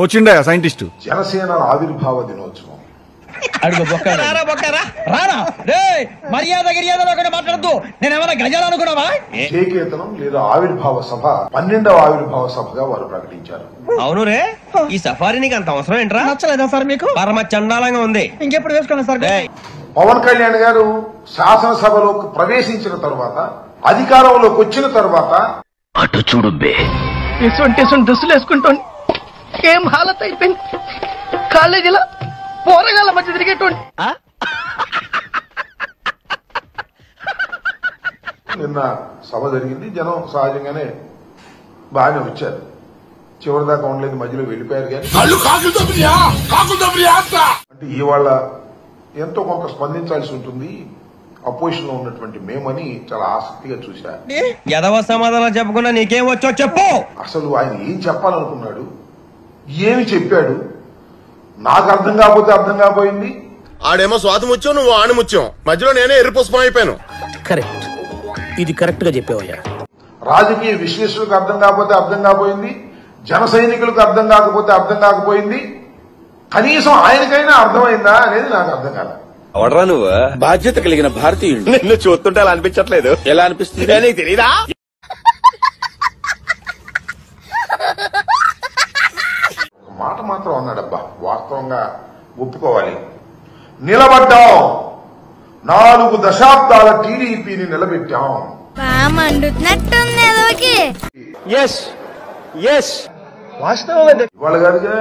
వచ్చిండే సైంటిస్ట్. జనసేన ఆవిర్భావ దినోత్సవం చేకేతనం లేదా ఆవిర్భావ సభ 12వ ఆవిర్భావ సభగా వారు ప్రకటించారు. అవును రే, ఈ సఫారీ నీకు అంత అవసరం ఏంట్రా? నచ్చలేదా సార్ మీకు? పరమ చండాలంగా ఉంది. ఇంకెప్పుడు వేసుకోండి సార్. పవన్ కళ్యాణ్ గారు శాసనసభలోకి ప్రవేశించిన తర్వాత, అధికారంలోకి వచ్చిన తర్వాత అటు చూడు బే, డ్రెస్సులు వేసుకుంటాను ఏం హాలత్ అయిపోయింది. కాలేజీలో పోరగాళ్ళ మధ్య తిరిగేటువంటి నిన్న సభ జరిగింది. జనం సహజంగానే బాగానే వచ్చారు. చివరిదాకా ఉండలేదు, మధ్యలో వెళ్ళిపోయారు. కానీ అంటే ఇవాళ ఎంతో కొంత స్పందించాల్సి ఉంటుంది అపోజిషన్ లో ఉన్నటువంటి మేమని చాలా ఆసక్తిగా చూశా. ఎదవ సమాధానం చెప్పకుండా నీకేం వచ్చో చెప్పు. అసలు ఆయన ఏం చెప్పాలనుకున్నాడు, ఏమి చెప్పాడు, నాకు అర్థం కాకపోతే అర్థం కాపోయింది. ఆడేమో స్వాతం ముత్యం, నువ్వు ఆణిముత్యం, మధ్యలో నేనే ఎర్రపుష్పం అయిపోయాను. కరెక్ట్, ఇది కరెక్ట్ గా చెప్పావయ్యా. రాజకీయ విశ్లేషకులకు అర్థం కాకపోతే అర్థం కాపోయింది, జన సైనికులకు అర్థం కాకపోతే అర్థం కాకపోయింది. కనీసం ఆయనకైనా అర్థమైందా అనేది నాకు అర్థం కాదు. అవడరా నువ్వు బాధ్యత కలిగిన భారతీయుడు. నిన్ను చూస్తుంటే అలా అనిపించట్లేదు. ఎలా అనిపిస్తుంది? నీకు తెలీదా? మాట మాత్రం అన్నాడబ్బా, వాస్తవంగా ఒప్పుకోవాలి. నిలబడ్డాం, 4 దశాబ్దాల టీడీపీని నిలబెట్టాం. ఇవాళ కాదుగా,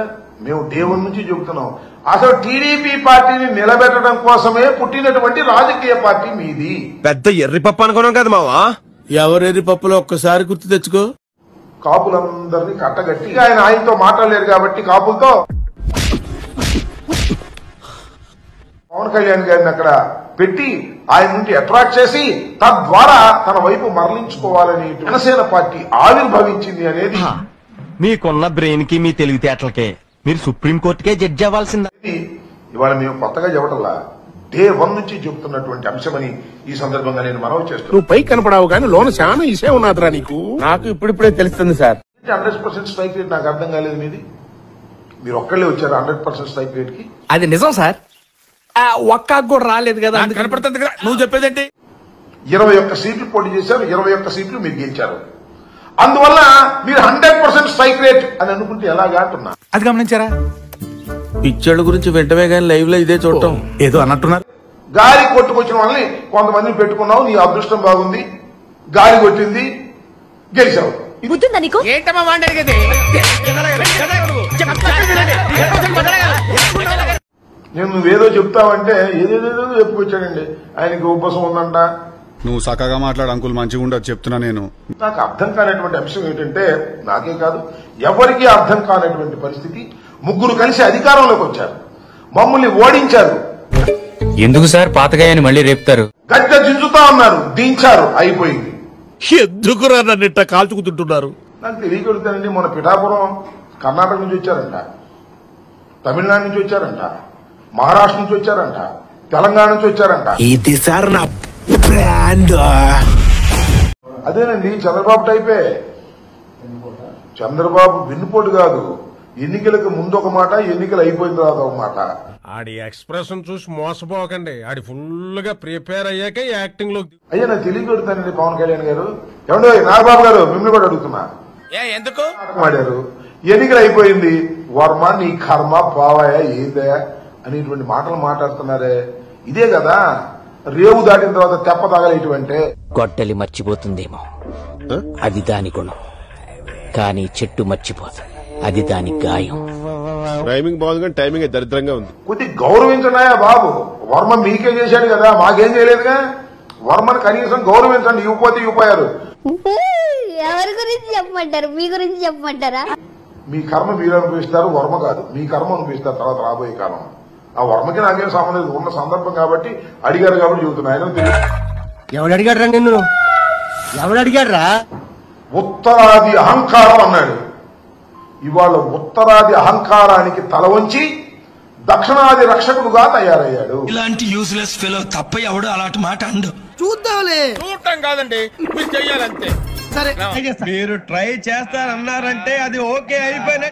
మేము డే 1 నుంచి చెబుతున్నాం. అసలు టీడీపీ పార్టీని నిలబెట్టడం కోసమే పుట్టినటువంటి రాజకీయ పార్టీ మీది. పెద్ద ఎర్రి పప్పు అనుకున్నాం కదా మావా. ఎవరెర్రి పప్పులో ఒక్కసారి గుర్తు తెచ్చుకో. కాపులందరినీ కట్టగట్టి ఆయనతో మాట్లాడలేరు కాబట్టి కాపులతో పవన్ కళ్యాణ్ గారిని అక్కడ పెట్టి ఆయన నుండి అట్రాక్ట్ చేసి తద్వారా తన వైపు మరలించుకోవాలని జనసేన పార్టీ ఆవిర్భవించింది అనేది మీకున్న బ్రెయిన్ కి, మీ తెలివితేటలకే మీరు సుప్రీంకోర్టుకే జడ్జి అవ్వాల్సిందే. ఇవాళ మేము కొత్తగా చెప్పటల్లా, డే 1 నుంచి చెబుతున్నటువంటి అంశమని ఈ సందర్భంగా నేను మనవి చేస్తున్నాను. నువ్వు పై కనపడావు కానీ లోన చాలా ఇసే ఉన్నదిరా నీకు. నాకు ఇప్పుడిప్పుడే తెలుస్తుంది సార్. 100% స్ట్రైక్ రేట్ నాకు అర్థం కాలేదు మీది. మీరు ఒక్కళ్ళే వచ్చారు 100% స్ట్రైక్ రేట్ కి. అది నిజం సార్, ఒక్కకు కూడా రాలేదు కదా. కనపడుతుంది కదా నువ్వు చెప్పేదేంటి. 21 సీట్లు పోటీ చేశారు, 21 సీట్లు మీరు గెలిచారు. అందువల్ల మీరు 100% స్ట్రైక్ రేట్ అని అనుకుంటే ఎలాగా అంటున్నా. అది గమనించారా? పిచ్చోళ్ళ గురించి వెంటనే కానీ లైవ్ లో ఇదే చూడటం ఏదో అన్నట్టున్నారు. గాలి కొట్టుకొచ్చిన వాళ్ళని కొంతమందిని పెట్టుకున్నావు, నీ అదృష్టం బాగుంది, గాలి కొట్టింది, గెలిచావు. ఏంటమ్మా వాడేది? నేను నువ్వేదో చెప్తావంటే ఏదేదో చెప్పుకొచ్చాడండి. ఆయనకి ఉపసం ఉందంట. నువ్వు చక్కగా మాట్లాడు అంకుల్, మంచిగా ఉండదు చెప్తున్నా నేను. నాకు అర్థం కానటువంటి అంశం ఏంటంటే, నాకే కాదు ఎవరికీ అర్థం కానటువంటి పరిస్థితి. ముగ్గురు కలిసి అధికారంలోకి వచ్చారు, మమ్మల్ని ఓడించారు. ఎందుకు సార్ పాతగాయని మళ్ళీ రేపుతారు? గద్దె దించుతా ఉన్నారు, దించారు, అయిపోయింది. ఎందుకురా నన్ను ఇట్ట కాల్చుకుంటుంటున్నారు? నాకు తెలియగలుగుతానండి. మన పిఠాపురం కర్ణాటక నుంచి వచ్చారంట, తమిళనాడు నుంచి వచ్చారంట, మహారాష్ట్ర నుంచి వచ్చారంట, తెలంగాణ నుంచి వచ్చారంట. ఇది సార్ నా బ్రాండ్. అదేనండి చంద్రబాబు టైపే. చంద్రబాబు వెన్నుపోటు కాదు, ఎన్నికలకు ముందు ఒక మాట, ఎన్నికలు అయిపోయిన తర్వాత ఒక మాట. ఆడి ఎక్స్ప్రెషన్ చూసి మోసపోకండి. ఆడి ఫుల్ గా ప్రిపేర్ అయ్యాక యాక్టింగ్ లో. అయ్యా నాకు తెలియగలుగుతానండి పవన్ కళ్యాణ్ గారు. ఏమండో నాగబాబు గారు, మిమ్మల్ని కూడా అడుగుతున్నా. ఎందుకు ఆడారు, ఎన్నికలు అయిపోయింది, వర్మ నీ కర్మ పావాయ ఏదయా అనేటువంటి మాటలు మాట్లాడుతున్నారే. ఇదే కదా రేవు దాటిన తర్వాత తెప్ప తగలేటువంటి. గొడ్డలి మర్చిపోతుందేమో, అది దాని గుణం. కానీ చెట్టు మర్చిపోదు, అది దాని గాయం. టైమింగ్ బాగుంది కానీ టైమింగ్ దరిద్రంగా ఉంది. కొద్ది గౌరవించడాయా బాబు. వర్మ మీకే చేశాడు కదా, మాకేం చేయలేదుగా. వర్మను కనీసం గౌరవించండి. ఇవ్వపోతే ఇవ్వపోయారు. ఎవరి గురించి చెప్పమంటారు? మీ గురించి చెప్పమంటారా? మీ కర్మ మీరు అనుభవిస్తారు, వర్మ కాదు. మీ కర్మ అనుభవిస్తారు తర్వాత రాబోయే కాలం. ఆ వర్మకి నాకేం సంబంధం లేదు, ఉన్న సందర్భం కాబట్టి అడిగారు కాబట్టి చెబుతున్నా. ఆయన ఎవడు అడిగాడు రా నిన్ను? ఎవడు అడిగాడు రా? ఉత్తరాది అహంకారం అన్నాడు. ఇవాళ ఉత్తరాది అహంకారానికి తల వంచి దక్షిణాది రక్షకుడుగా తయారయ్యాడు. ఇలాంటి యూస్లెస్ ఫెలో తప్ప ఎవడు అలాంటి మాట అండు. చూద్దాంలే. చూడటం కాదండి, మీరు చెయ్యాలంతే. సరే, మీరు ట్రై చేస్తారన్నారంటే అది ఓకే అయిపోయిన